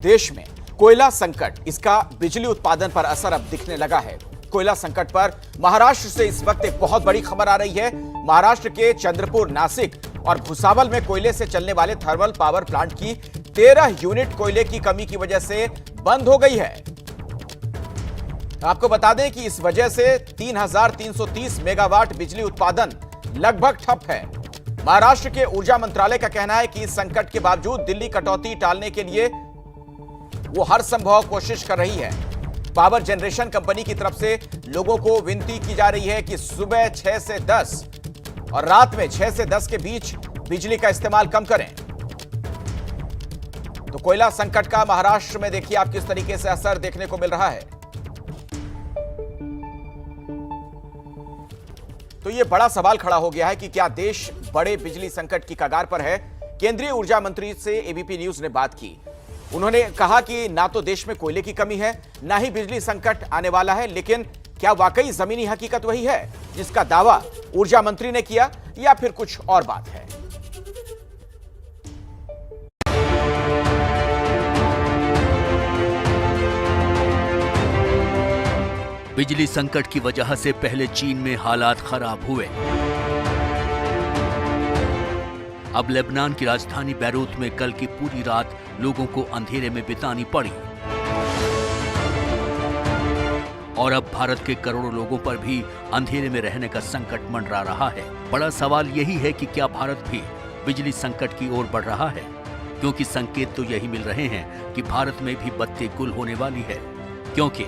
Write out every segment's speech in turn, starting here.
देश में कोयला संकट, इसका बिजली उत्पादन पर असर अब दिखने लगा है। कोयला संकट पर महाराष्ट्र से इस वक्त एक बहुत बड़ी खबर आ रही है। महाराष्ट्र के चंद्रपुर, नासिक और भुसावल में कोयले से चलने वाले थर्मल पावर प्लांट की 13 यूनिट कोयले की कमी की वजह से बंद हो गई है। आपको बता दें कि इस वजह से 3,330 मेगावाट बिजली उत्पादन लगभग ठप है। महाराष्ट्र के ऊर्जा मंत्रालय का कहना है कि इस संकट के बावजूद दिल्ली कटौती टालने के लिए वो हर संभव कोशिश कर रही है। पावर जनरेशन कंपनी की तरफ से लोगों को विनती की जा रही है कि सुबह 6 से 10 और रात में 6 से 10 के बीच बिजली का इस्तेमाल कम करें। तो कोयला संकट का महाराष्ट्र में देखिए आप किस तरीके से असर देखने को मिल रहा है। तो यह बड़ा सवाल खड़ा हो गया है कि क्या देश बड़े बिजली संकट की कगार पर है। केंद्रीय ऊर्जा मंत्री से एबीपी न्यूज ने बात की। उन्होंने कहा कि ना तो देश में कोयले की कमी है, ना ही बिजली संकट आने वाला है, लेकिन क्या वाकई जमीनी हकीकत वही है जिसका दावा ऊर्जा मंत्री ने किया, या फिर कुछ और बात है। बिजली संकट की वजह से पहले चीन में हालात खराब हुए। अब लेबनान की राजधानी बैरूत में कल की पूरी रात लोगों को अंधेरे में बितानी पड़ी और अब भारत के करोड़ों लोगों पर भी अंधेरे में रहने का संकट मंडरा रहा है। बड़ा सवाल यही है कि क्या भारत भी बिजली संकट की ओर बढ़ रहा है, क्योंकि संकेत तो यही मिल रहे हैं कि भारत में भी बत्ती गुल होने वाली है। क्योंकि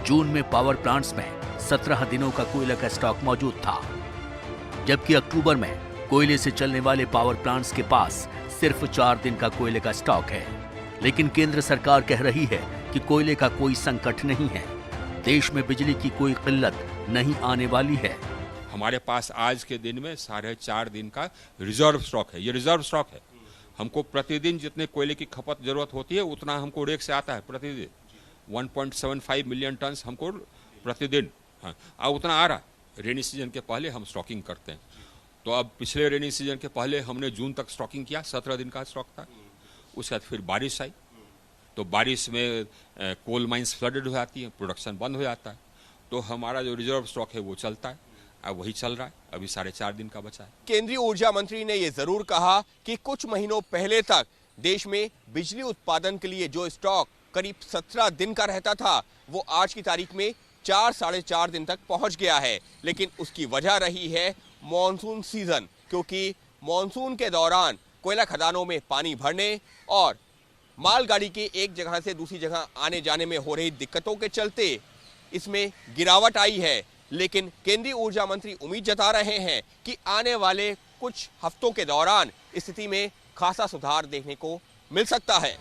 जून में पावर प्लांट्स में 17 दिनों का कोयले का स्टॉक मौजूद था, जबकि अक्टूबर में कोयले से चलने वाले पावर प्लांट्स के पास सिर्फ 4 दिन का कोयले का स्टॉक है। लेकिन केंद्र सरकार कह रही है कि कोयले का कोई संकट नहीं है, देश में बिजली की कोई किल्लत नहीं आने वाली है। हमारे पास आज के दिन में 4.5 दिन का रिजर्व स्टॉक है। ये रिजर्व स्टॉक है। हमको प्रतिदिन जितने कोयले की खपत जरूरत होती है उतना हमको रेक से आता है प्रतिदिन। 1.75 मिलियन टन हमको प्रतिदिन, हाँ, उतना आ रहा है। रेनी सीजन के पहले हम स्टॉकिंग करते हैं। तो अब पिछले रेनी सीजन के पहले हमने जून तक स्टॉकिंग किया, 17 दिन का स्टॉक था। उसके बाद फिर बारिश आई, तो बारिश में कोल माइंस फ्लडेड हो जाती है, प्रोडक्शन बंद हो जाता है। तो हमारा जो रिजर्व स्टॉक है वो चलता है, अब वही चल रहा है। अभी 4.5 दिन का बचा है। केंद्रीय ऊर्जा मंत्री ने ये जरूर कहा कि कुछ महीनों पहले तक देश में बिजली उत्पादन के लिए जो स्टॉक करीब 17 दिन का रहता था, वो आज की तारीख में 4-4.5 दिन तक पहुंच गया है। लेकिन उसकी वजह रही है मॉनसून सीजन, क्योंकि मॉनसून के दौरान कोयला खदानों में पानी भरने और मालगाड़ी के एक जगह से दूसरी जगह आने जाने में हो रही दिक्कतों के चलते इसमें गिरावट आई है। लेकिन केंद्रीय ऊर्जा मंत्री उम्मीद जता रहे हैं कि आने वाले कुछ हफ्तों के दौरान स्थिति में खासा सुधार देखने को मिल सकता है।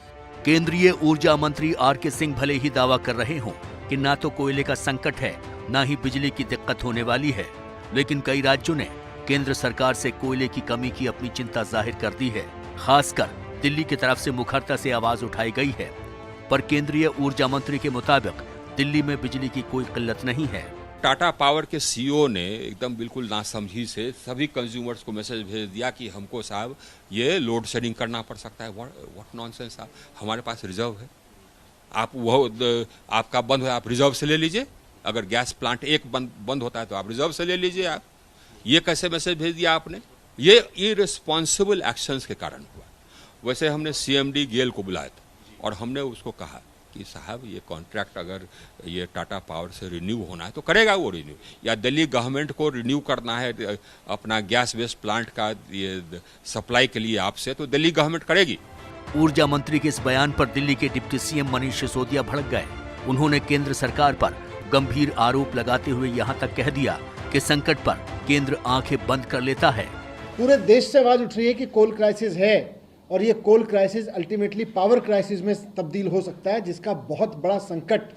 केंद्रीय ऊर्जा मंत्री आर.के. सिंह भले ही दावा कर रहे हों कि ना तो कोयले का संकट है, ना ही बिजली की दिक्कत होने वाली है, लेकिन कई राज्यों ने केंद्र सरकार से कोयले की कमी की अपनी चिंता जाहिर कर दी है। खासकर दिल्ली की तरफ से मुखरता से आवाज उठाई गई है। पर केंद्रीय ऊर्जा मंत्री के मुताबिक दिल्ली में बिजली की कोई किल्लत नहीं है। टाटा पावर के सीईओ ने एकदम बिल्कुल नासमझी से सभी कंज्यूमर्स को मैसेज भेज दिया कि हमको साहब ये लोड शेडिंग करना पड़ सकता है। व्हाट नॉनसेंस साहब, हमारे पास रिजर्व है। आप वो आपका बंद हो, आप रिजर्व से ले लीजिए। अगर गैस प्लांट एक बंद होता है तो आप रिजर्व से ले लीजिए। आप ये कैसे मैसेज भेज दिया आपने? ये इररिस्पॉन्सिबल एक्शंस के कारण हुआ। वैसे हमने सीएमडी गेल को बुलाया था और हमने उसको कहा कि साहब ये कॉन्ट्रैक्ट अगर ये टाटा पावर से रिन्यू होना है तो करेगा वो रिन्यू, या दिल्ली गवर्नमेंट को रिन्यू करना है अपना गैस बेस्ड प्लांट का ये सप्लाई के लिए आपसे, तो दिल्ली गवर्नमेंट करेगी। ऊर्जा मंत्री के इस बयान पर दिल्ली के डिप्टी सीएम मनीष सिसोदिया भड़क गए। उन्होंने केंद्र सरकार पर गंभीर आरोप लगाते हुए यहां तक कह दिया कि संकट पर केंद्र आंखें बंद कर लेता है। पूरे देश से आवाज उठ रही है कि कोल क्राइसिस है और ये कोल क्राइसिस अल्टीमेटली पावर क्राइसिस में तब्दील हो सकता है, जिसका बहुत बड़ा संकट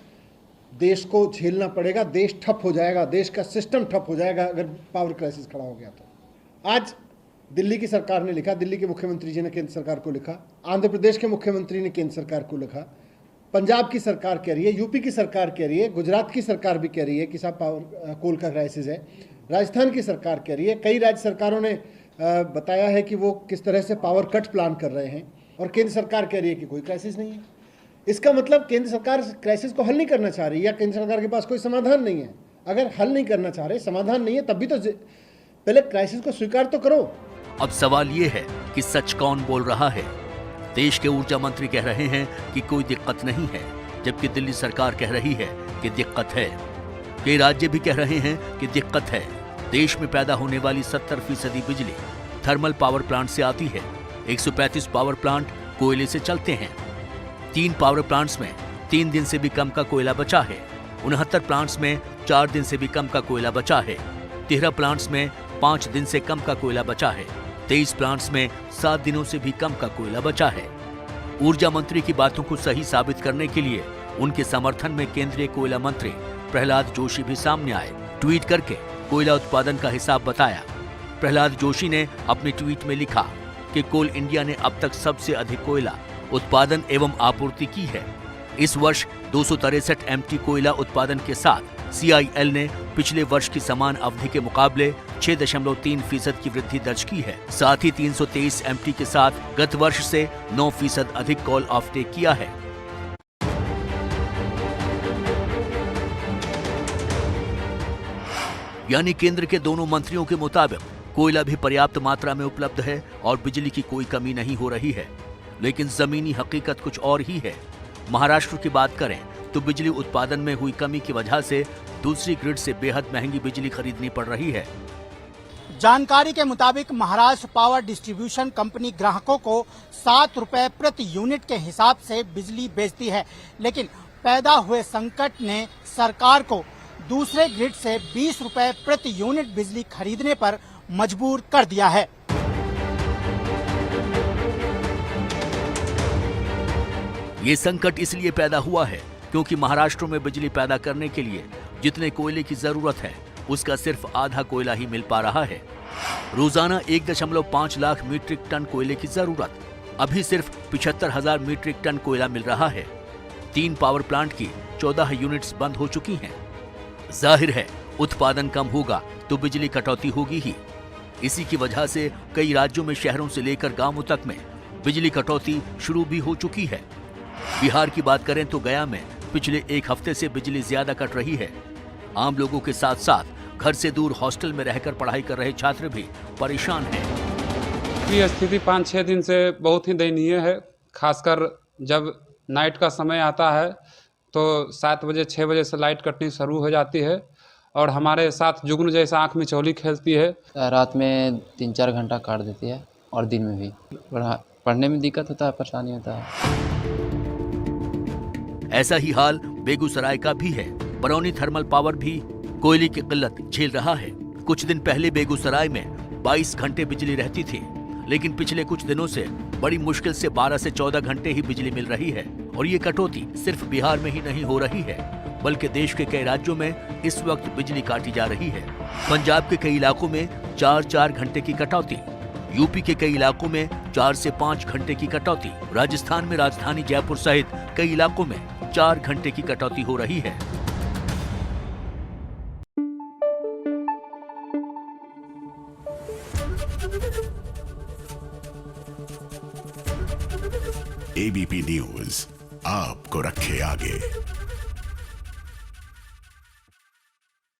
देश को झेलना पड़ेगा। देश ठप हो जाएगा, देश का सिस्टम ठप हो जाएगा अगर पावर क्राइसिस खड़ा हो गया तो। आज दिल्ली की सरकार ने लिखा, दिल्ली के मुख्यमंत्री जी ने केंद्र सरकार को लिखा, आंध्र प्रदेश के मुख्यमंत्री ने केंद्र सरकार को लिखा, पंजाब की सरकार कह रही है, यूपी की सरकार कह रही है, गुजरात की सरकार भी कह रही है कि साहब पावर कोल का क्राइसिस है, राजस्थान की सरकार कह रही है, कई राज्य सरकारों ने बताया है कि वो किस तरह से पावर कट प्लान कर रहे हैं, और केंद्र सरकार कह रही है कि कोई क्राइसिस नहीं है। इसका मतलब केंद्र सरकार क्राइसिस को हल नहीं करना चाह रही, या केंद्र सरकार के पास कोई समाधान नहीं है। अगर हल नहीं करना चाह रहे, समाधान नहीं है, तब भी तो पहले क्राइसिस को स्वीकार तो करो। अब सवाल ये है कि सच कौन बोल रहा है। देश के ऊर्जा मंत्री कह रहे हैं कि कोई दिक्कत नहीं है, जबकि दिल्ली सरकार कह रही है कि दिक्कत है। कई राज्य भी कह रहे हैं कि दिक्कत है। देश में पैदा होने वाली 70% बिजली थर्मल पावर प्लांट से आती है। 135 पावर प्लांट कोयले से चलते हैं। 3 पावर प्लांट्स में 3 दिन से भी कम का कोयला बचा है। 69 प्लांट्स में 4 दिन से भी कम का कोयला बचा है। 13 प्लांट्स में 5 दिन से कम का कोयला बचा है। 23 प्लांट्स में 7 दिनों से भी कम का कोयला बचा है। ऊर्जा मंत्री की बातों को सही साबित करने के लिए उनके समर्थन में केंद्रीय कोयला मंत्री प्रहलाद जोशी भी सामने आए। ट्वीट करके कोयला उत्पादन का हिसाब बताया। प्रहलाद जोशी ने अपने ट्वीट में लिखा कि कोल इंडिया ने अब तक सबसे अधिक कोयला उत्पादन एवं आपूर्ति की है। इस वर्ष 263 MT कोयला उत्पादन के साथ CIL ने पिछले वर्ष की समान अवधि के मुकाबले 6.3% की वृद्धि दर्ज की है। साथ ही 323 MT के साथ गत वर्ष से 9% अधिक कोल ऑफटेक किया है। यानी केंद्र के दोनों मंत्रियों के मुताबिक कोयला भी पर्याप्त मात्रा में उपलब्ध है और बिजली की कोई कमी नहीं हो रही है। लेकिन जमीनी हकीकत कुछ और ही है। महाराष्ट्र की बात करें तो बिजली उत्पादन में हुई कमी की वजह से दूसरी ग्रिड से बेहद महंगी बिजली खरीदनी पड़ रही है। जानकारी के मुताबिक महाराष्ट्र पावर डिस्ट्रीब्यूशन कंपनी ग्राहकों को 7 रुपए प्रति यूनिट के हिसाब से बिजली बेचती है, लेकिन पैदा हुए संकट ने सरकार को दूसरे ग्रिड से 20 रुपए प्रति यूनिट बिजली खरीदने पर मजबूर कर दिया है। ये संकट इसलिए पैदा हुआ है क्योंकि महाराष्ट्र में बिजली पैदा करने के लिए जितने कोयले की जरूरत है उसका सिर्फ आधा कोयला ही मिल पा रहा है। रोजाना 1.5 लाख मीट्रिक टन कोयले की जरूरत, अभी सिर्फ 75,000 मीट्रिक टन कोयला मिल रहा है। 3 पावर प्लांट की 14 यूनिट्स बंद हो चुकी हैं। जाहिर है उत्पादन कम होगा तो बिजली कटौती होगी ही। इसी की वजह से कई राज्यों में शहरों से लेकर गांवों तक में बिजली कटौती शुरू भी हो चुकी है। बिहार की बात करें तो गया में पिछले 1 हफ्ते से बिजली ज्यादा कट रही है। आम लोगों के साथ साथ घर से दूर हॉस्टल में रहकर पढ़ाई कर रहे छात्र भी परेशान हैं। ये स्थिति 5-6 दिन से बहुत ही दयनीय है। खासकर जब नाइट का समय आता है तो 7 बजे 6 बजे से लाइट कटनी शुरू हो जाती है और हमारे साथ जुगनू जैसा आँख में चौली खेलती है। रात में 3-4 घंटा काट देती है और दिन में भी पढ़ने में दिक्कत होता है, परेशानी होता है। ऐसा ही हाल बेगूसराय का भी है। बरौनी थर्मल पावर भी कोयले की किल्लत झेल रहा है। कुछ दिन पहले बेगूसराय में 22 घंटे बिजली रहती थी, लेकिन पिछले कुछ दिनों से बड़ी मुश्किल से 12 से 14 घंटे ही बिजली मिल रही है। और ये कटौती सिर्फ बिहार में ही नहीं हो रही है, बल्कि देश के कई राज्यों में इस वक्त बिजली काटी जा रही है। पंजाब के कई इलाकों में 4-4 घंटे की कटौती, यूपी के कई इलाकों में 4 से 5 घंटे की कटौती, राजस्थान में राजधानी जयपुर सहित कई इलाकों में 4 घंटे की कटौती हो रही है। ABP न्यूज आपको रखे आगे।